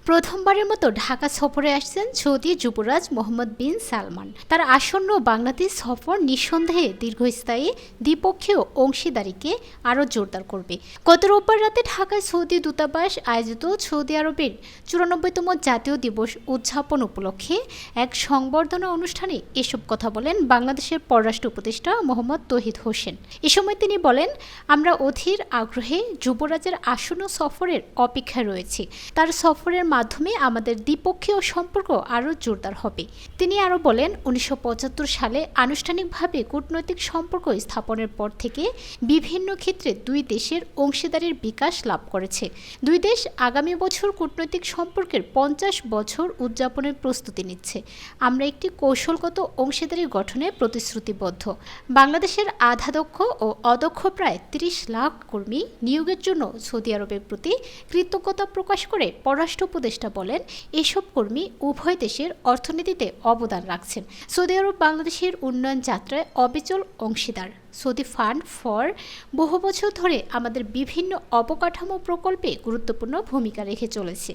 প্রথমবারের মতো ঢাকা সফরে আসছেন সৌদি যুবরাজ মোহাম্মদ বিন সালমান। তার আসন্ন বাংলাদেশ সফর নিঃসন্দেহে দীর্ঘস্থায়ী দ্বিপক্ষীয় অংশীদারিকে আরও জোরদার করবে। গত রোববার রাতে ঢাকায় সৌদি দূতাবাস আয়োজিত সৌদি আরবের 94তম জাতীয় দিবস উদযাপন উপলক্ষে এক সংবর্ধনা অনুষ্ঠানে এসব কথা বলেন বাংলাদেশের পররাষ্ট্র উপদেষ্টা মোহাম্মদ তৌহিদ হোসেন। এ সময় তিনি বলেন, আমরা অধীর আগ্রহে যুবরাজের আসন্ন সফরের অপেক্ষায় রয়েছি। তার সফরের মাধ্যমে আমাদের দ্বিপক্ষীয় সম্পর্ক আরও জোরদার হবে। তিনি আরও বলেন, 1975 সালে আনুষ্ঠানিকভাবে কূটনৈতিক সম্পর্ক স্থাপনের পর থেকে বিভিন্ন ক্ষেত্রে দুই দেশের অংশীদারির বিকাশ লাভ করেছে। দুই দেশ আগামী বছর কূটনৈতিক সম্পর্কের 50 বছর উদযাপনের প্রস্তুতি নিচ্ছে। আমরা একটি কৌশলগত অংশীদারি গঠনে প্রতিশ্রুতিবদ্ধ। বাংলাদেশের আধা দক্ষ ও অদক্ষ প্রায় 30 লাখ কর্মী নিয়োগের জন্য সৌদি আরবের প্রতি কৃতজ্ঞতা প্রকাশ করে পররাষ্ট্র উপদেষ্টা বলেন, এসব কর্মী উভয় দেশের অর্থনীতিতে অবদান রাখছেন। সৌদি আরব বাংলাদেশের উন্নয়ন যাত্রায় অবিচল অংশীদার। সৌদি ফান্ড ফর বহু বছর ধরে আমাদের বিভিন্ন অবকাঠামো প্রকল্পে গুরুত্বপূর্ণ ভূমিকা রেখে চলেছে।